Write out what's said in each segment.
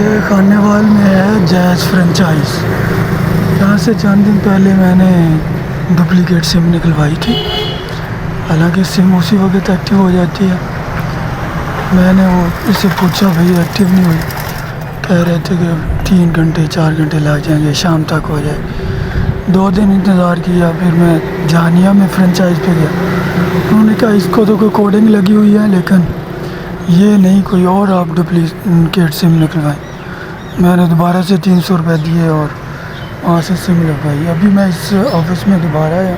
ये खानेवाल में है जैज़ फ्रेंचाइज। यहाँ से चंद दिन पहले मैंने डुप्लीकेट सिम निकलवाई थी। हालांकि सिम उसी वक्त एक्टिव हो जाती है। मैंने वो इससे पूछा, भाई एक्टिव नहीं हुई। कह रहे थे कि 3 घंटे 4 घंटे लग जाएंगे, शाम तक हो जाए। 2 दिन इंतज़ार किया, फिर मैं जानिया में फ्रेंचाइज पे गया। उन्होंने कहा इसको तो कोई कोडिंग लगी हुई है, लेकिन ये नहीं, कोई और आप डुप्लीकेट सिम निकलवाएं। मैंने दोबारा से 300 रुपये दिए और वहाँ से सिम लगवाई। अभी मैं इस ऑफिस में दोबारा आया,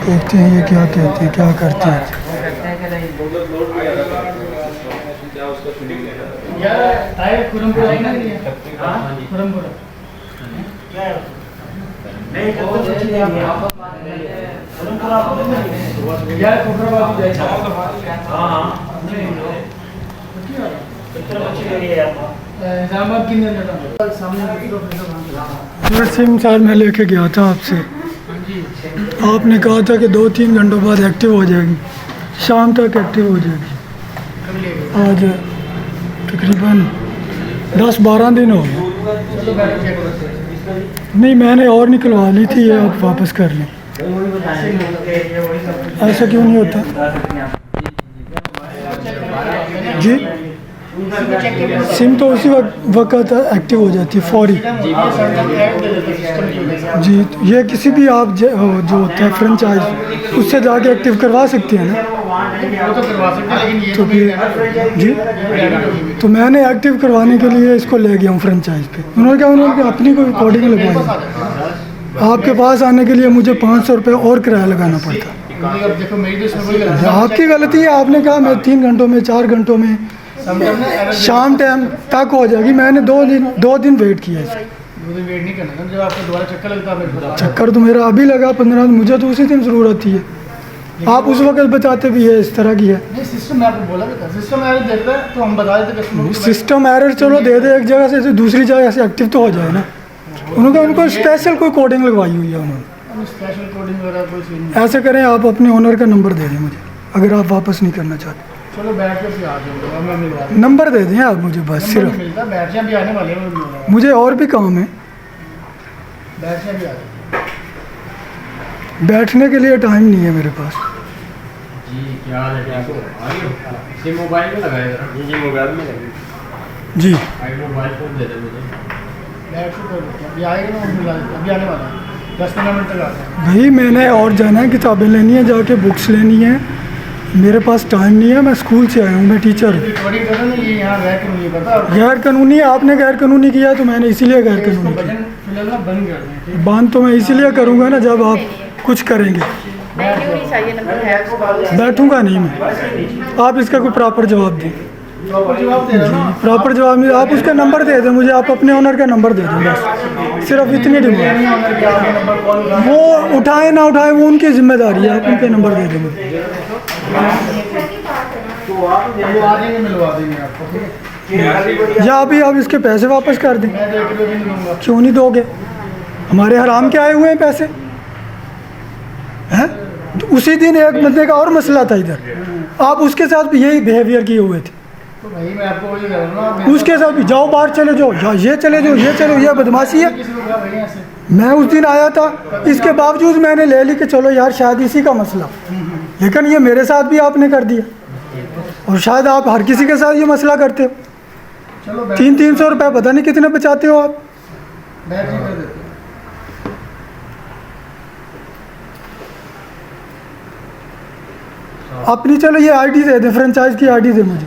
देखते हैं ये क्या कहते हैं, क्या करते हैं। सिम सर मैं लेके गया था आपसे, आपने कहा था कि 2-3 घंटों बाद एक्टिव हो जाएगी, शाम तक एक्टिव हो जाएगी। आज तकरीबन 10-12 दिन हो गए। नहीं, मैंने और निकलवा ली थी, ये आप वापस कर लें। ऐसा क्यों नहीं होता जी? सिम तो उसी वक्त एक्टिव हो जाती है, फौरी जी। तो ये किसी भी आप जो होता है फ्रेंचाइज, उससे जाके एक्टिव करवा सकते हैं ना? तो फिर जी, तो मैंने एक्टिव करवाने के लिए इसको ले गया हूँ फ्रेंचाइज पे। उन्होंने अपनी कोई कोडिंग लगवाई। आपके पास आने के लिए मुझे 500 रुपये और किराया लगाना पड़ता। आपकी गलती है, आपने कहा मैं 3 घंटों में 4 घंटों में शाम टाइम तक हो जाएगी। मैंने 2 दिन वेट किया इसका। 2 दिन वेट नहीं करना था, जब आपको दोबारा चक्कर लगता है। चक्कर तो मेरा अभी लगा 15, मुझे तो उसी दिन ज़रूरत थी है। आप उस वक्त बताते भी है इस तरह की है। नहीं, सिस्टम में आपको बोला था, सिस्टम एरर देता है तो हम बता देते कस्टमर को। सिस्टम एरर चलो दे दे, एक जगह से दूसरी जगह से एक्टिव तो हो जाए ना। उनको स्पेशल कोई कोडिंग लगवाई हुई है उन्होंने। स्पेशल कोडिंग वगैरह कोई सीन नहीं। ऐसे करें, आप अपने ओनर का नंबर दे दें मुझे, अगर आप वापस नहीं करना चाहते। चलो बैठ के फिर आ जाऊंगा, मैं मिलवा नंबर दे दें आप मुझे बस, सिर्फ। मिलता बैठियाँ भी आने वाले हैं, मुझे और भी काम है, बैठियाँ भी आ जाए। बैठने के लिए टाइम नहीं है मेरे पास। जी क्या हाल है? सिम मोबाइल में लगाए जरा। जी मोबाइल में लगे जी। मोबाइल फ़ोन दे दे मुझे। बैठ के अभी आएगा ना, मिला अभी आने वाला है, 10-15 मिनट तक आता है। भाई मैंने और जाना है, किताबें लेनी है, जाके बुक्स लेनी है, मेरे पास टाइम नहीं है। मैं स्कूल से आया हूँ, मैं टीचर हूँ। रिकॉर्डिंग कर रहा ना, ये यहाँ गैर कानूनी पता है। गैर कानूनी है, आपने गैर कानूनी किया तो मैंने इसीलिए गैर कानूनी किया। फिलहाल ना बंद कर दें। बंद तो मैं इसीलिए करूँगा ना जब आप कुछ करेंगे। बैठूंगा नहीं मैं, आप इसका कोई प्रॉपर जवाब दें। जवाब दे रहा हूँ। प्रॉपर जवाब नहीं, आप उसका नंबर दे दें मुझे, आप अपने ओनर का नंबर दे दें बस, सिर्फ इतनी डिमांड। वो उठाए ना उठाए वो उनकी जिम्मेदारी है, आप उनके नंबर दे दें मुझे। वो आ जाएंगे, मिलवा देंगे आपको, ठीक है? या अभी आप इसके पैसे वापस कर दें। मैं 1 रुपये भी नहीं दूंगा। क्यों नहीं दोगे? हमारे हराम के आए हुए हैं पैसे हैं। तो उसी दिन एक बंदे का और मसला था इधर, आप उसके साथ भी यही बिहेवियर किए हुए थे। तो भाई मैं आपको वही कह रहा हूँ ना, उसके साथ भी जाओ बाहर चले जाओ, या ये चले जाओ, ये चलो, ये बदमाशी है। किसी को कहा भाई ऐसे मैं उस दिन आया था, इसके बावजूद मैंने ले ली कि चलो यार शायद इसी का मसला, लेकिन ये मेरे साथ भी आपने कर दिया। और शायद आप हर किसी के साथ ये मसला करते हो। चलो 300 रुपये पता नहीं कितने बचाते हो आप। बैठ ही कर देते हैं। अपनी चलो ये आईडी दे दे, फ्रेंचाइज की आईडी दे मुझे।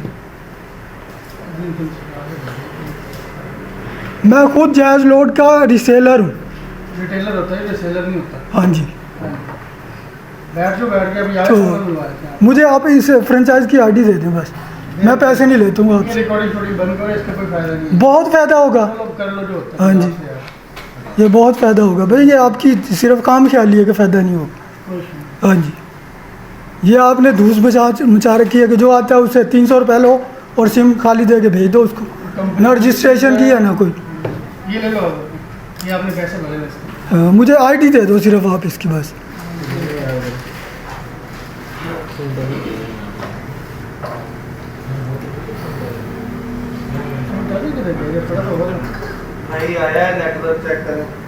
मैं खुद जैज़ लोड का रिसेलर हूँ। रिटेलर होता है, रिसेलर नहीं होता। हाँ जी। बैठ के अभी आए तो तो मिलवा देते हैं। मुझे आप इस फ्रेंचाइज की आईडी दे दें बस, मैं पैसे नहीं लेता हूँ आपसे। रिकॉर्डिंग थोड़ी बंद करो, इसका कोई फायदा नहीं। बहुत फ़ायदा होगा। चलो कर लो जो होता है। हाँ जी, ये बहुत फ़ायदा होगा भाई, ये आपकी सिर्फ काम ख्याली है कि फ़ायदा नहीं होगा। हाँ जी, ये आपने धूस मचा रखी है कि जो आता है उससे 300 रुपये लो और सिम खाली दे के भेज दो उसको, ना रजिस्ट्रेशन किया ना कोई। ये ले लो, ये आपने पैसे भरे इसके। मुझे आईडी दे दो सिर्फ आप इसकी बस। किधर गया ये पड़ा तो हो रहा नहीं आया नेटवर्क चेक करें